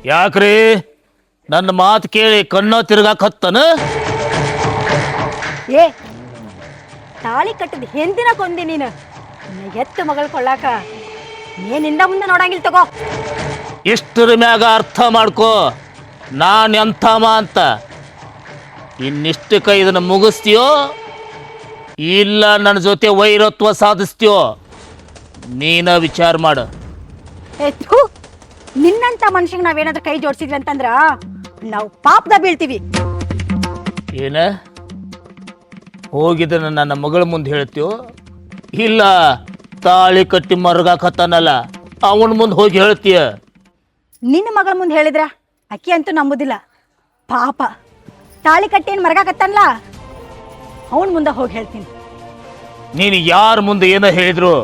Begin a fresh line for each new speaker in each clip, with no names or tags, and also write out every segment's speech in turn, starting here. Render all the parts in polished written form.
ಯಾಕ್ರಿ ನನ್ನ ಮಾತು ಕೇಳಿ ಕಣ್ಣು ತಿರ್ಗಾಕತ್ತನ?
ಏ ತಾಳಿ ಕಟ್ಟದ ಹೆಂದಿನ ಕೊಂದಿ ನೀನು ಎತ್ತು ಮಗಳು ಕೊಳ್ಳಾಕ ಏನಿಂದ ಮುಂದೆ ನೋಡಂಗಿಲ್ಲ ತಗೋ.
ಇಷ್ಟರ ಮ್ಯಾಗ ಅರ್ಥ ಮಾಡ್ಕೋ ನಾನು ಎಂಥಮ ಅಂತ. ಇನ್ನಿಷ್ಟಕ್ಕೆ ಇದನ್ನು ಮುಗಿಸ್ತೀಯೋ ಇಲ್ಲ ನನ್ನ ಜೊತೆ ವೈರತ್ವ ಸಾಧಿಸ್ತೀಯೋ ನೀನ ವಿಚಾರ ಮಾಡು.
ಥು, ನಿನ್ನಂತ ಮನುಷ್ಯಗೆ ನಾವೇನಾದ್ರೂ ಕೈ ಜೋಡಿಸಿದ್ವಿ ಅಂತಂದ್ರ ನಾವು ಪಾಪದ ಬೀಳ್ತೀವಿ.
ಏನ ಹೋಗಿದ್ದನ್ನ ನನ್ನ ಮಗಳ ಮುಂದೆ ಹೇಳ್ತೀಯೋ ಇಲ್ಲ ತಾಳಿ ಕಟ್ಟಿ ಮರ್ಗಾಕತ್ತಾನಲ್ಲ ಅವನ ಮುಂದೆ ಹೋಗಿ ಹೇಳ್ತೀಯ?
ನಿನ್ನ ಮಗಳ ಮುಂದೆ ಹೇಳಿದ್ರ ಅಕ್ಕಿ ಅಂತೂ ನಂಬುದಿಲ್ಲ. ಪಾಪ ತಾಳಿ ಕಟ್ಟಿ ಏನು ಮರ್ಗಾಕತ್ತಲ್ಲ ಅವನ ಮುಂದೆ ಹೋಗಿ ಹೇಳ್ತೀನಿ.
ನೀನು ಯಾರ ಮುಂದೆ ಏನೋ ಹೇಳಿದ್ರು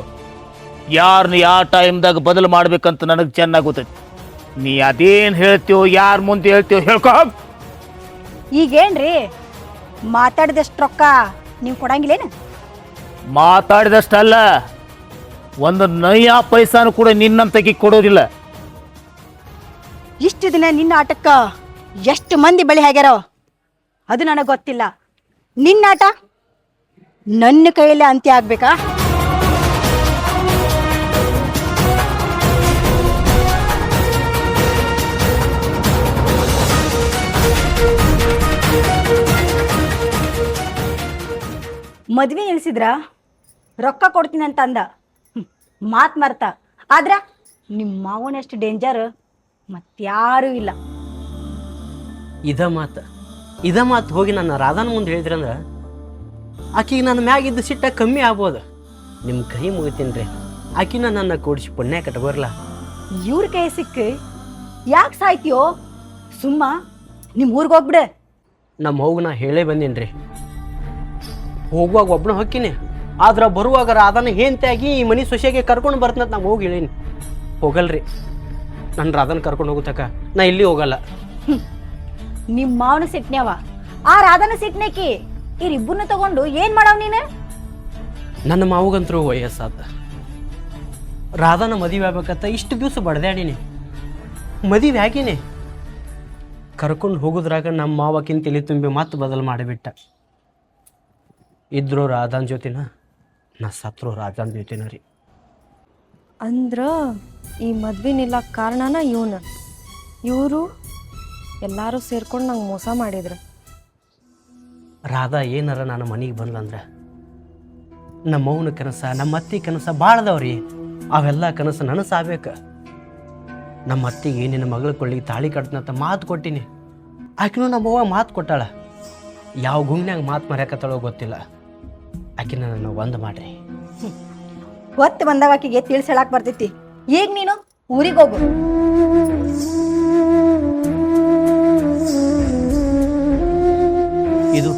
ಯಾರನ್ನ ಯಾವ ಟೈಮ್ದಾಗ ಬದಲು ಮಾಡ್ಬೇಕಂತ ನನಗೆ ಚೆನ್ನಾಗಿ ಗೊತ್ತೈತಿ. ನೀ ಅದೇನು ಹೇಳ್ತೀವೋ ಯಾರ ಮುಂದೆ ಹೇಳ್ತೀವೋ ಹೇಳ್ಕೊ.
ಈಗೇನ್ರಿ ಮಾತಾಡಿದಷ್ಟು ರೊಕ್ಕ ನೀವು ಕೊಡಂಗಿಲ್ಲೇನು?
ಮಾತಾಡಿದಷ್ಟಲ್ಲ, ಒಂದು ನಯ ಪೈಸಾನು ಕೂಡ ನಿನ್ನಂತಕ್ಕೆ ಕೊಡೋದಿಲ್ಲ.
ಇಷ್ಟು ದಿನ ನಿನ್ನ ಆಟಕ್ಕ ಎಷ್ಟು ಮಂದಿ ಬಳಿ ಆಗ್ಯಾರೋ ಅದು ನನಗೆ ಗೊತ್ತಿಲ್ಲ. ನಿನ್ನ ಆಟ ನನ್ನ ಕೈಯಲ್ಲೇ ಅಂತ್ಯ ಆಗ್ಬೇಕಾ? ಮದ್ವೆ ನಿಲ್ಸಿದ್ರ ರೊಕ್ಕ ಕೊಡ್ತೀನಿ ಅಂತ ಅಂದ, ಮಾತು ಮರ್ತ. ಆದ್ರ ನಿಮ್ಮ ಮಾವನಷ್ಟು ಡೇಂಜರ್ ಮತ್ಯಾರೂ ಇಲ್ಲ.
ಇದ ಮಾತು ಹೋಗಿ ನನ್ನ ರಾಧಾನ ಮುಂದೆ ಹೇಳಿದ್ರಂದ್ರೆ ಆಕಿಗೆ ನನ್ನ ಮ್ಯಾಗಿದ್ದು ಸಿಟ್ಟ ಕಮ್ಮಿ ಆಗ್ಬೋದು. ನಿಮ್ಮ ಕೈ ಮುಗಿತೀನಿ ರೀ, ಆಕಿನ ನನ್ನ ಕೂಡಿಸಿ ಪುಣ್ಯ ಕಟ್ಕೋರ್ಲ.
ಇವ್ರ ಕೈ ಸಿಕ್ಕಿ ಯಾಕೆ ಸಾಯ್ತೀಯೋ? ಸುಮ್ಮ ನಿಮ್ಮ ಊರಿಗೆ ಹೋಗ್ಬಿಡೆ.
ನಮ್ಮ ಹೋಗಿ ನಾ ಹೇಳೇ ಬಂದೀನಿ ರೀ, ಹೋಗುವಾಗ ಒಬ್ಬನ ಹೊಕ್ಕಿನಿ, ಆದ್ರೆ ಬರುವಾಗ ರಾಧಾನ ಹೇಂತಾಗಿ ಈ ಮನೆ ಸೊಸೆಗೆ ಕರ್ಕೊಂಡು ಬರ್ತನಂತ ನಾವು ಹೋಗಿ ಹೇಳೀನಿ. ಹೋಗಲ್ರಿ, ನನ್ನ ರಾಧಾನ ಕರ್ಕೊಂಡು ಹೋಗುತ್ತಕ ನಾ ಇಲ್ಲಿ ಹೋಗಲ್ಲ.
ನಿಮ್ಮ ಮಾವನ ಸಿಟ್ನ್ಯಾವ ಆ ರಾಧನ ಸಿಟ್ನೇಕಿ ಇವ್ರಿಬ್ಬರನ್ನ ತಗೊಂಡು ಏನ್ ಮಾಡವ್ ನೀನು?
ನನ್ನ ಮಾವಗಂತರೂ ವಯಸ್ಸಾದ, ರಾಧಾನ ಮದುವೆ ಆಗ್ಬೇಕಂತ ಇಷ್ಟು ದಿವಸ ಬಡ್ದಾಡೀನಿ, ಮದುವೆ ಆಗೀನಿ. ಕರ್ಕೊಂಡು ಹೋಗೋದ್ರಾಗ ನಮ್ಮ ಮಾವಕ್ಕಿಂತ ತಲೆ ತುಂಬಿ ಮತ್ತೆ ಬದಲು ಮಾಡಿಬಿಟ್ಟ. ಇದ್ರು ರಾಧಾನ ಜೊತೆನ, ನಾ ಸತ್ರು ರಾಧಾನ ಜೊತೆನ ರೀ.
ಅಂದ್ರ ಈ ಮದ್ವೆ ನಿಲ್ಲಕ್ಕೆ ಕಾರಣನ ಇವರು ಎಲ್ಲರೂ ಸೇರ್ಕೊಂಡು ನಂಗೆ ಮೋಸ ಮಾಡಿದ್ರು.
ರಾಧಾ ಏನಾರ ನಾನು ಮನೆಗೆ ಬಂದ್ಲಂದ್ರೆ ನಮ್ಮ ಮೌನ ಕನಸ ನಮ್ಮ ಅತ್ತಿ ಕನಸ ಭಾಳದವ್ರಿ. ಅವೆಲ್ಲ ಕನಸು ನನಸಾಗಬೇಕು. ನಮ್ಮ ಅತ್ತಿಗೆ ನಿನ್ನ ಮಗಳ ಕೊಳ್ಳಿಗೆ ತಾಳಿ ಕಟ್ತನಂತ ಮಾತು ಕೊಟ್ಟಿನಿ. ಆಕಿನೂ ನಮ್ಮವ್ವ ಮಾತು ಕೊಟ್ಟಾಳ. ಯಾವ ಗುಂಗ್ನ್ಯಾಗ ಮಾತು ಮರ್ಯಾಕತ್ತಾಳೋ ಗೊತ್ತಿಲ್ಲ. ಆಕಿನ ನನ್ನ ಒಂದು ಮಾಡ್ರಿ.
ಹೊತ್ತು ಬಂದಾಗ ಆಕಿಗೆ ತಿಳಿಸ್ ಹೇಳಕ್ ಬರ್ತೈತಿ. ಈಗ ನೀನು ಊರಿಗೆ ಹೋಗು.
ಇದು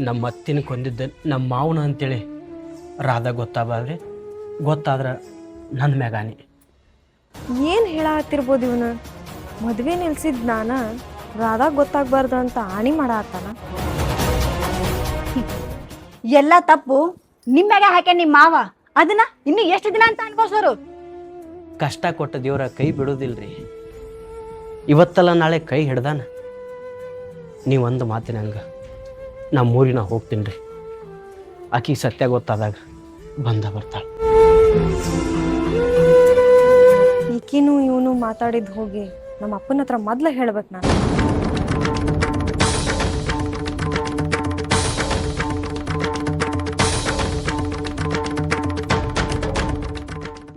ನಮ್ಮ ಅತ್ತಿನ ಕೊಂದಿದ್ದ ನಮ್ಮ ಮಾವನ ಅಂತೇಳಿ ರಾಧಾ ಗೊತ್ತಾದ್ರೆ ನನ್ನ ಮ್ಯಾಗಾನಿ.
ಏನು ಹೇಳತ್ತಿರ್ಬೋದು ಇವನು? ಮದ್ವೆ ನಿಲ್ಸಿದ್ ನಾನ ರಾಧಾ ಗೊತ್ತಾಗ್ಬಾರ್ದು ಅಂತ ಆಣಿ ಮಾಡತ್ತಾನ.
ಎಲ್ಲ ತಪ್ಪು ನಿಮ್ಮ್ಯಾಗ ಹಾಕ್ಯ ನಿಮ್ಮ ಮಾವ. ಅದನ್ನ ಇನ್ನು ಎಷ್ಟು ದಿನ ಅಂತ ಅನ್ಕೋಸೋರು?
ಕಷ್ಟ ಕೊಟ್ಟ ದೇವ್ರ ಕೈ ಬಿಡೋದಿಲ್ರಿ. ಇವತ್ತಲ್ಲ ನಾಳೆ ಕೈ ಹಿಡ್ದಾನ. ನೀವೊಂದು ಮಾತಿನ ಹಂಗೆ ನಮ್ಮ ಊರಿನ ಹೋಗ್ತೀನಿ ರೀ. ಆಕಿಗೆ ಸತ್ಯ ಗೊತ್ತಾದಾಗ ಬರ್ತಾಳೆ.
ಈಕಿನೂ ಇವನು ಮಾತಾಡಿದ್ ಹೋಗಿ ನಮ್ಮ ಅಪ್ಪನ ಹತ್ರ ಮೊದ್ಲು ಹೇಳ್ಬೇಕು ನಾನು.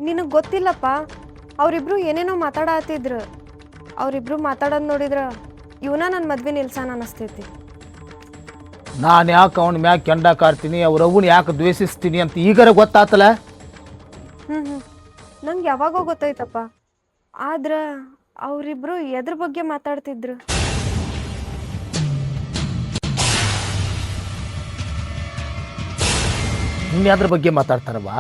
ನಿನಗೆ ಗೊತ್ತಿಲ್ಲಪ್ಪ, ಅವರಿಬ್ರು ಏನೇನೋ ಮಾತಾಡತ್ತಿದ್ರು. ಅವರಿಬ್ರು ಮಾತಾಡೋದು ನೋಡಿದ್ರ ಇವನ ನನ್ನ ಮದ್ವೆ ನಿಲ್ಸಾನ ಅನ್ನಿಸ್ತೈತಿ.
ನಾನು ಯಾಕೆ ಅವನ ಮ್ಯಾಗ ಕೆಂಡ ಕಾರ್ತೀನಿ, ಅವ್ರ ಅವನ್ನ ಯಾಕೆ ದ್ವೇಷಿಸ್ತೀನಿ ಅಂತ ಈಗಾರ ಗೊತ್ತಾತಲ್ಲ.
ನಂಗೆ ಯಾವಾಗೋ ಗೊತ್ತಾಯ್ತಪ್ಪ. ಆದ್ರೆ ಅವರಿಬ್ರು ಎದ್ರ ಬಗ್ಗೆ ಮಾತಾಡ್ತಿದ್ರು?
ಇನ್ಯಾದ್ರ ಬಗ್ಗೆ ಮಾತಾಡ್ತಾರವ್ವ?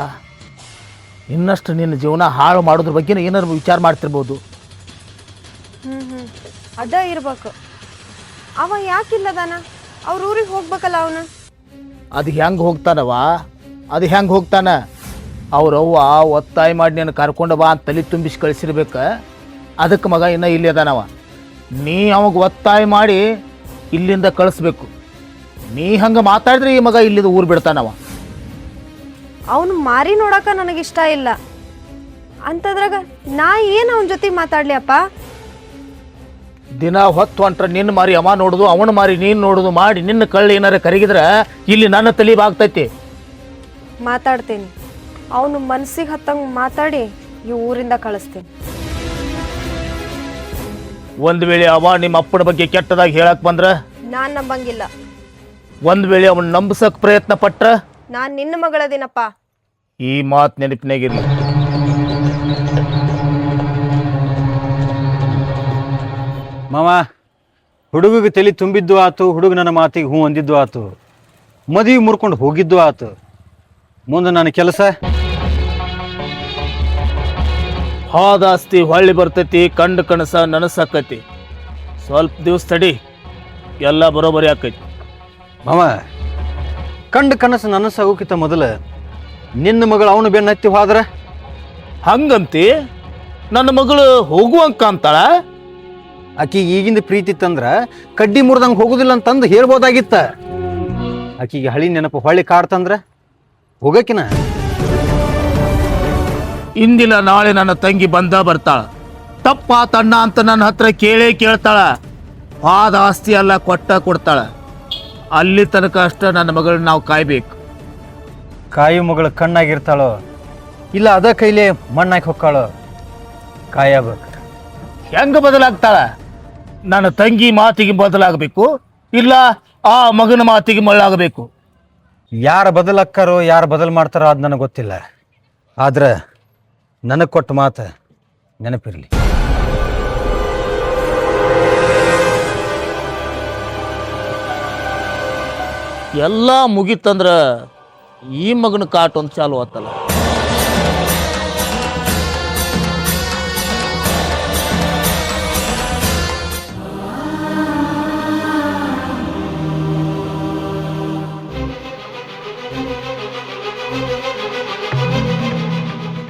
ಇನ್ನಷ್ಟು ನಿನ್ನ ಜೀವನ ಹಾಳು ಮಾಡೋದ್ರ ಬಗ್ಗೆ ಏನಾದ್ರು ವಿಚಾರ ಮಾಡ್ತಿರ್ಬೋದು.
ಅದ ಇರ್ಬೇಕು. ಅವ ಯಾಕಿಲ್ಲದಾನ? ಅವ್ರ ಊರಿಗೆ ಹೋಗ್ಬೇಕಲ್ಲ ಅವನು.
ಅದು ಹೆಂಗೆ ಹೋಗ್ತಾನವ? ಅದು ಹೆಂಗೆ ಹೋಗ್ತಾನ? ಅವ್ರವ್ವ ಒತ್ತಾಯ ಮಾಡಿ ನೀನು ಕರ್ಕೊಂಡು ಬಾ ಅಂತ ತಲೆ ತುಂಬಿಸಿ ಕಳಿಸಿರ್ಬೇಕು. ಅದಕ್ಕೆ ಮಗ ಇನ್ನೂ ಇಲ್ಲಿ ಅದಾನವ. ನೀ ಅವಾಗ ಒತ್ತಾಯ ಮಾಡಿ ಇಲ್ಲಿಂದ ಕಳಿಸ್ಬೇಕು. ನೀ ಹಂಗೆ ಮಾತಾಡಿದ್ರೆ ಈ ಮಗ ಇಲ್ಲಿಂದ ಊರು ಬಿಡ್ತಾನವ.
ಅವನು ಮಾರಿ ನೋಡಕ ನನಗಿಷ್ಟ ಇಲ್ಲ ಅಂತದ್ರಾಗ ನಾ ಏನು ಅವನ ಜೊತೆ ಮಾತಾಡ್ಲಿ ಅಪ್ಪ?
ದಿನ ಹೊತ್ತು ಹೊಂಟ್ರ ನಿನ್ನ ಮಾರಿ ಅವ ನೋಡುದು, ಅವನ ಮಾರಿ ನೀನು ನೋಡುದು ಮಾಡಿ ನಿನ್ನ ಕಳ್ಳಿ ಏನಾರ ಕರಗಿದ್ರೆ ಇಲ್ಲಿ ನನ್ನ ತಲಿಬಾಗ್ತೈತಿ.
ಮಾತಾಡ್ತೀನಿ, ಅವನು ಮನ್ಸಿಗೆ ಹತ್ತಂಗೆ ಮಾತಾಡಿ ಈ ಊರಿಂದ ಕಳಿಸ್ತೀನಿ.
ಒಂದು ವೇಳೆ ಅವ ನಿಮ್ಮ ಅಪ್ಪನ ಬಗ್ಗೆ ಕೆಟ್ಟದಾಗಿ ಹೇಳಕ್ ಬಂದ್ರ?
ನಾನ್ ನಂಬಂಗಿಲ್ಲ.
ಒಂದು ವೇಳೆ ಅವನ್ ನಂಬಿಸಕ್ ಪ್ರಯತ್ನ ಪಟ್ರ?
ನಾನ್ ನಿನ್ನ ಮಗಳದಿನಪ್ಪ.
ಈ ಮಾತು ನೆನಪಿನಾಗಿರ್ಲಿ.
ಮಾವ, ಹುಡುಗಿಗೆ ತಲೆ ತುಂಬಿದ್ದು ಆತು, ಹುಡುಗ ನನ್ನ ಮಾತಿಗೆ ಹ್ಞೂ ಅಂದಿದ್ದು ಆತು, ಮದುವೆ ಮುರ್ಕೊಂಡು ಹೋಗಿದ್ದು ಆತು. ಮುಂದೆ ನನ್ನ ಕೆಲಸ
ಹಾದಾಸ್ತಿ ಹೊಳ್ಳಿ ಬರ್ತೈತಿ, ಕಂಡು ಕನಸ ನನಸಾಕೈತಿ. ಸ್ವಲ್ಪ ದಿವಸ ತಡಿ, ಎಲ್ಲ ಬರೋಬರಿ ಆಕೈತಿ.
ಮಾವ, ಕಂಡು ಕನಸು ನನಸಾಗೋಕ್ಕಿಂತ ಮೊದಲು ನಿನ್ನ ಮಗಳು ಅವನು ಬೆನ್ನ ಹತ್ತಿ ಹೋದ್ರ?
ಹಂಗಂತಿ? ನನ್ನ ಮಗಳು ಹೋಗುವಂಕ ಅಂತಾಳ?
ಆಕಿಗೆ ಈಗಿಂದ ಪ್ರೀತಿ ಇತ್ತಂದ್ರ ಕಡ್ಡಿ ಮುರಿದಂಗೆ ಹೋಗುದಿಲ್ಲ ಅಂತಂದು ಹೇಳ್ಬೋದಾಗಿತ್ತ. ಆಕಿಗೆ ಹಳಿ ನೆನಪು ಹೊಳ್ಳಿ ಕಾಡ್ತಂದ್ರ ಹೋಗಕಿನ?
ಇಂದಿನ ನಾಳೆ ನನ್ನ ತಂಗಿ ಬಂದ ಬರ್ತಾಳ. ತಪ್ಪಾತಣ್ಣ ಅಂತ ನನ್ನ ಹತ್ರ ಕೇಳ್ತಾಳ. ಆದ ಆಸ್ತಿ ಎಲ್ಲ ಕೊಡ್ತಾಳ. ಅಲ್ಲಿ ತನಕ ಅಷ್ಟ ನನ್ನ ಮಗಳನ್ನ ನಾವು ಕಾಯ್ಬೇಕು.
ಕಾಯಿ ಮಗಳು ಕಣ್ಣಾಗಿರ್ತಾಳೋ ಇಲ್ಲ ಅದ ಕೈಲೇ ಮಣ್ಣಾಕಿ ಹೊಕ್ಕಾಳೋ ಕಾಯಬೇಕು.
ಹೆಂಗ ಬದಲಾಗ್ತಾಳ? ನನ್ನ ತಂಗಿ ಮಾತಿಗೆ ಬದಲಾಗಬೇಕು, ಇಲ್ಲ ಆ ಮಗನ ಮಾತಿಗೆ ಮಳ್ಳಾಗಬೇಕು.
ಯಾರು ಬದಲಾಕ್ಕಾರೋ ಯಾರು ಬದಲು ಮಾಡ್ತಾರೋ ಅದು ನನಗೆ ಗೊತ್ತಿಲ್ಲ. ಆದ್ರೆ ನನಗೆ ಕೊಟ್ಟ ಮಾತು ನೆನಪಿರಲಿ.
ಎಲ್ಲ ಮುಗಿತಂದ್ರ ಈ ಮಗನ ಕಾಟ್ ಒಂದು ಚಾಲು ಆತಲ್ಲ.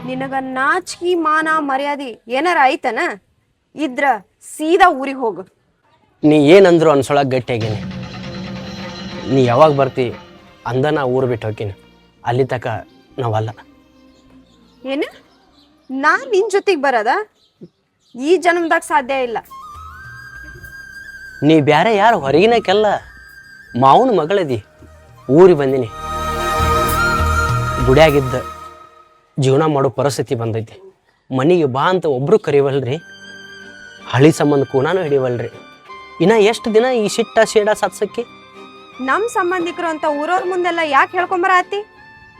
ನಿನಗ ನಾಚಿಕೆ ಮಾನ ಮರ್ಯಾದೆ ಏನಾರ ಐತನ? ಇದ್ರ ಸೀದಾ ಊರಿಗೆ ಹೋಗು.
ನೀ ಏನಂದ್ರು ಅನ್ಸೊಳಗೆ ಗಟ್ಟಿಯಾಗೀನಿ. ನೀ ಯಾವಾಗ ಬರ್ತಿ ಅಂದ ನಾ ಊರು ಬಿಟ್ಟು ಹೋಗ್ತೀನಿ. ಅಲ್ಲಿ ತಕ ನಾವಲ್ಲ.
ಏನು? ನಾ ನಿನ್ ಜೊತೆಗೆ ಬರದ ಈ ಜನ್ಮದಾಗ ಸಾಧ್ಯ ಇಲ್ಲ.
ನೀ ಬ್ಯಾರೆ ಯಾರು ಹೊರಗಿನಕ್ಕೆಲ್ಲ ಮಾವನ ಮಗಳದಿ. ಊರಿಗೆ ಬಂದಿನಿ. ಗುಡಿಯಾಗಿದ್ದ ಜೀವನ ಮಾಡೋ ಪರಿಸ್ಥಿತಿ ಬಂದೈತಿ. ಮನೆಗೆ ಬಾ ಅಂತ ಒಬ್ರು ಕರಿವಲ್ರಿ, ಹಳಿ ಸಂಬಂಧ ಕೂನಾನು ಹಿಡಿವಲ್ರಿ. ಇನ್ನ ಎಷ್ಟು ದಿನ ಈ ಸಿಟ್ಟ ಶೇಡ ಸತ್ಸಕ್ಕಿ?
ನಮ್ ಸಂಬಂಧಿಕರು ಅಂತ ಊರವ್ರ ಮುಂದೆಲ್ಲ ಯಾಕೆ ಹೇಳ್ಕೊಂಬರ ಆತಿ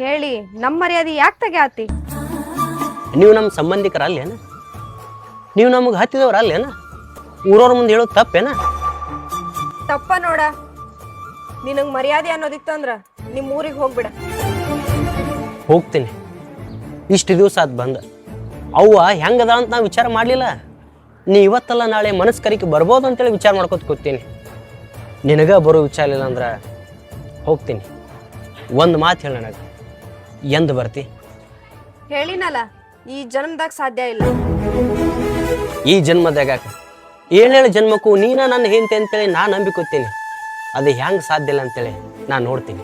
ಹೇಳಿ? ನಮ್ಮ ಮರ್ಯಾದೆ ಯಾಕೆ ತೆಗ್ಯಾತಿ?
ನೀವು ನಮ್ಮ ಸಂಬಂಧಿಕರ ಅಲ್ಲೇನ? ನೀವು ನಮಗೆ ಹತ್ತಿದವ್ರ ಅಲ್ಲೇನ? ಊರವ್ರ ಮುಂದೆ ಹೇಳೋದು ತಪ್ಪೇನ?
ತಪ್ಪ ನೋಡ. ನಿನಗೆ ಮರ್ಯಾದೆ ಅನ್ನೋದಿತ್ತಂದ್ರ ನಿಮ್ಮ ಊರಿಗೆ ಹೋಗ್ಬಿಡ.
ಹೋಗ್ತೀನಿ. ಇಷ್ಟು ದಿವಸ ಅದು ಬಂದ ಅವ್ವ ಹೆಂಗದ ಅಂತ ನಾವು ವಿಚಾರ ಮಾಡಲಿಲ್ಲ. ನೀ ಇವತ್ತಲ್ಲ ನಾಳೆ ಮನಸ್ಕರಿಕೆ ಬರ್ಬೋದು ಅಂತೇಳಿ ವಿಚಾರ ಮಾಡ್ಕೊತ ಕೂತೀನಿ. ನಿನಗ ಬರೋ ವಿಚಾರ ಇಲ್ಲ ಅಂದ್ರೆ ಹೋಗ್ತೀನಿ. ಒಂದು ಮಾತು ಹೇಳ ನನಗೆ, ಎಂದು ಬರ್ತಿ?
ಹೇಳಿನಲ್ಲ, ಈ ಜನ್ಮದಾಗ ಸಾಧ್ಯ ಇಲ್ಲ.
ಈ ಜನ್ಮದಾಗ 7 ಜನ್ಮಕ್ಕೂ ನೀನ ನನ್ನ ಹೆಂಡತಿ ಅಂತೇಳಿ ನಾನು ನಂಬಿಕೊತೀನಿ. ಅದು ಹೆಂಗೆ ಸಾಧ್ಯ ಇಲ್ಲ ಅಂತೇಳಿ ನಾನು ನೋಡ್ತೀನಿ.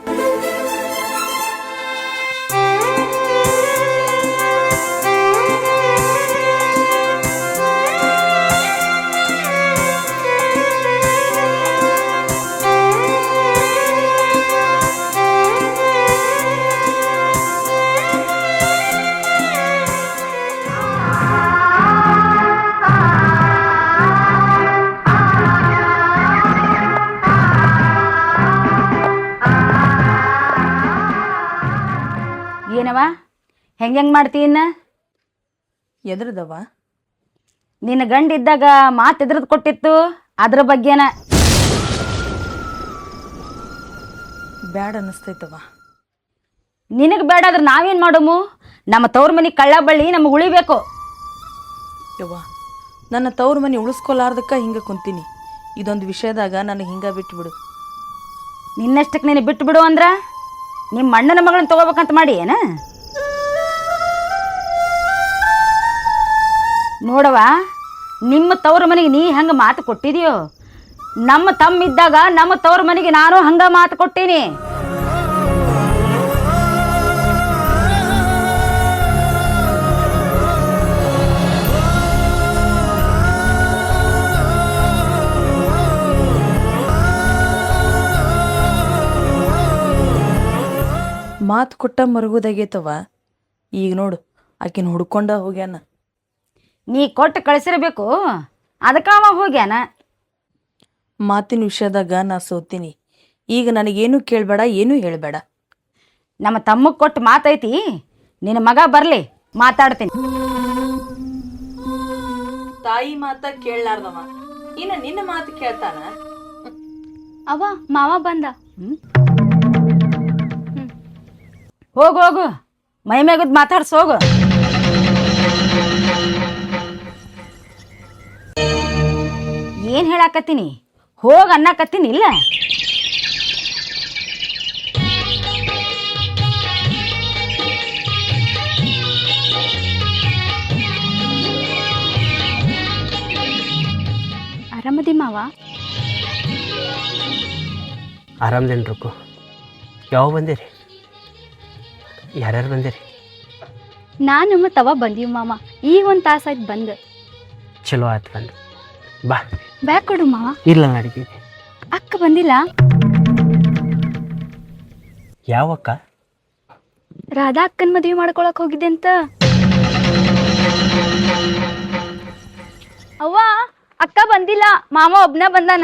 ಏನವ ಹೆಂಗೆ ಮಾಡ್ತೀನ?
ಎದ್ರದವ?
ನಿನ್ನ ಗಂಡ ಇದ್ದಾಗ ಮಾತು ಎದ್ರದ್ ಕೊಟ್ಟಿತ್ತು, ಅದ್ರ ಬಗ್ಗೆನ.
ಬ್ಯಾಡ ಅನ್ನಿಸ್ತೈತವ.
ನಿನಗೆ ಬೇಡ ಆದ್ರೆ ನಾವೇನು ಮಾಡಮು? ನಮ್ಮ ತವ್ರ ಮನೆ ಕಳ್ಳ ಬಳ್ಳಿ ನಮಗೆ ಉಳಿಬೇಕು.
ಯವ್ವ, ನನ್ನ ತವ್ರ ಮನೆ ಉಳಿಸ್ಕೊಲಾರ್ದಕ್ಕ ಹಿಂಗೆ ಕುಂತೀನಿ. ಇದೊಂದು ವಿಷಯದಾಗ ನನಗೆ ಹಿಂಗೆ ಬಿಟ್ಟುಬಿಡು.
ನಿನ್ನಷ್ಟಕ್ಕೆ ನೀನು ಬಿಟ್ಟು ಬಿಡು ಅಂದ್ರ ನಿಮ್ಮ ಅಣ್ಣನ ಮಗಳನ್ನ ತಗೋಬೇಕಂತ ಮಾಡಿ ಏನ? ನೋಡವ, ನಿಮ್ಮ ತವ್ರ ಮನೆಗೆ ನೀ ಹಂಗೆ ಮಾತು ಕೊಟ್ಟಿದೆಯೋ, ನಮ್ಮ ತಮ್ಮ ಇದ್ದಾಗ ನಮ್ಮ ತವ್ರ ಮನೆಗೆ ನಾನು ಹಂಗೆ ಮಾತು ಕೊಟ್ಟೀನಿ.
ಮಾತು ಕೊಟ್ಟ ಮರುಗುದಾಗೈತವ. ಈಗ ನೋಡು ಆಕಿನ ಹುಡ್ಕೊಂಡ ಹೋಗ್ಯಾನ.
ನೀ ಕೊಟ್ಟು ಕಳಿಸಿರ್ಬೇಕು, ಅದಕ್ಕೆ ಅವ ಹೋಗ್ಯಾನ.
ಮಾತಿನ ವಿಷಯದಾಗ ನಾ ಸೋತೀನಿ. ಈಗ ನನಗೇನು ಕೇಳಬೇಡ, ಏನೂ ಹೇಳಬೇಡ.
ನಮ್ಮ ತಮ್ಮಗೆ ಕೊಟ್ಟು ಮಾತೈತಿ, ನಿನ್ನ ಮಗ ಬರಲಿ ಮಾತಾಡ್ತೀನಿ.
ತಾಯಿ ಮಾತ ಕೇಳಲಾರ್ದವ ಇನ್ನು ನಿನ್ನ ಮಾತು ಕೇಳ್ತಾನ.
ಅವ ಮಾವ ಬಂದ. ಹೋಗು ಹೋಗು, ಮೈ ಮೇಗದ್ ಮಾತಾಡ್ಸೋಗು. ಏನ್ ಹೇಳಾಕತ್ತೀನಿ, ಹೋಗ್ ಅನ್ನಕತ್ತೀನಿ ಇಲ್ಲ. ಆರಾಮದಿ ಮಾವ?
ಆರಾಮದೇನ್ರಕ್ಕು. ಯಾವ ಬಂದಿರಿ? ಯಾರ್ಯಾರು ಬಂದಿರಿ?
ನಾನು ಮತ್ತು ಅವ ಬಂದೀವಿ ಮಾವ. ಈಗ ಒಂದು ತಾಸಾಯ್ತು ಬಂದು.
ಚಲೋ ಆಯ್ತು ಬಂದು. ಬಾ
ಬ್ಯಾಗ್ ಕೊಡು ಮಾವ.
ಇಲ್ಲ ನಡೀತೀನಿ.
ಅಕ್ಕ ಬಂದಿಲ್ಲ?
ಯಾವ ಅಕ್ಕ?
ರಾಧಾ ಅಕ್ಕನ ಮದುವೆ ಮಾಡ್ಕೊಳಕ್ ಹೋಗಿದ್ದೆ ಅಂತ. ಅವ್ವ, ಅಕ್ಕ ಬಂದಿಲ್ಲ, ಮಾವ ಒಬ್ನ ಬಂದಾನ.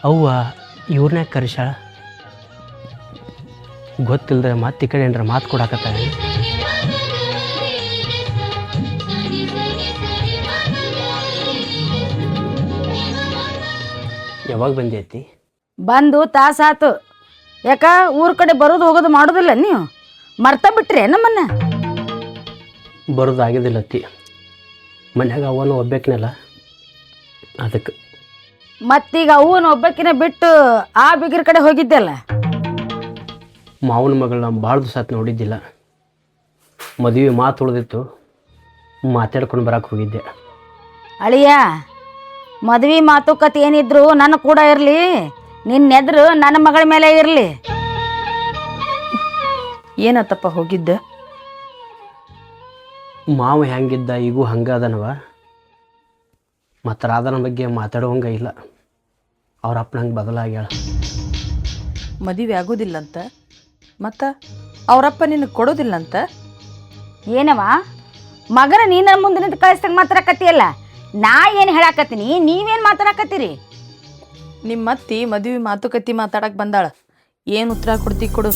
ಅವ್ವ ಇವ್ರನ್ಯಾಗ ಕರೆಸಾಳ? ಗೊತ್ತಿಲ್ಲದೆ ಮತ್ತೆ ಈ ಕಡೆ ಏನಾರ ಮಾತು ಕೊಡಾಕತ್ತಾನೆ. ಯಾವಾಗ ಬಂದೈತಿ?
ಬಂದು ತಾಸಾತು. ಯಾಕ ಊರ್ ಕಡೆ ಬರೋದು ಹೋಗೋದು ಮಾಡೋದಿಲ್ಲ ನೀವು? ಮರ್ತ ಬಿಟ್ರೆ ನಮ್ಮನ್ನ?
ಬರೋದು ಆಗಿದ್ದಿಲ್ಲತ್ತಿ, ಮನ್ಯಾಗ ಅವನು ಒಬ್ಬೇಕನಲ್ಲ ಅದಕ್ಕೆ.
ಮತ್ತೀಗ ಅವನು ಒಬ್ಬಕಿನ ಬಿಟ್ಟು ಆ ಬಿಗಿರ ಕಡೆ ಹೋಗಿದ್ದೆಲ್ಲ.
ಮಾವನ ಮಗಳನ್ನ ಭಾಳ ದಿವಸ ಆತು ನೋಡಿದ್ದಿಲ್ಲ. ಮದುವೆ ಮಾತು ಉಳಿದಿತ್ತು, ಮಾತಾಡ್ಕೊಂಡು ಬರಕ್ಕೆ ಹೋಗಿದ್ದೆ.
ಅಳಿಯ, ಮದ್ವಿ ಮಾತುಕತೆ ಏನಿದ್ರು ನನ್ನ ಕೂಡ ಇರಲಿ, ನಿನ್ನೆದ್ರು ನನ್ನ ಮಗಳ ಮೇಲೆ ಇರಲಿ.
ಏನತ್ತಪ್ಪ ಹೋಗಿದ್ದ?
ಮಾವ ಹೆಂಗಿದ್ದ ಈಗೂ ಹಂಗೆ ಅದನವ. ಮತ್ತು ರಾಧನ ಬಗ್ಗೆ ಮಾತಾಡುವಂಗ ಇಲ್ಲ. ಅವ್ರ ಅಪ್ಪನ ಹಂಗೆ ಬದಲಾಗ್ಯಾಳ.
ಮದುವೆ ಆಗೋದಿಲ್ಲಂತ, ಮತ್ತು ಅವರಪ್ಪ ನಿನಗೆ ಕೊಡೋದಿಲ್ಲಂತ.
ಏನವ ಮಗನ ನೀನ ಮುಂದೆ ನಿಂತು ಕಳಿಸ್ದಂಗೆ ಮಾತಾಡಕತ್ತೀಯಲ್ಲ, ನಾ ಏನು ಹೇಳಾಕತ್ತೀನಿ, ನೀವೇನು ಮಾತಾಡಕತ್ತೀರಿ?
ನಿಮ್ಮ ಅತ್ತಿ ಮದುವೆ ಮಾತುಕತೆ ಮಾತಾಡಕ್ಕೆ ಬಂದಾಳ. ಏನು ಉತ್ತರ ಕೊಡ್ತಿ ಕೊಡು.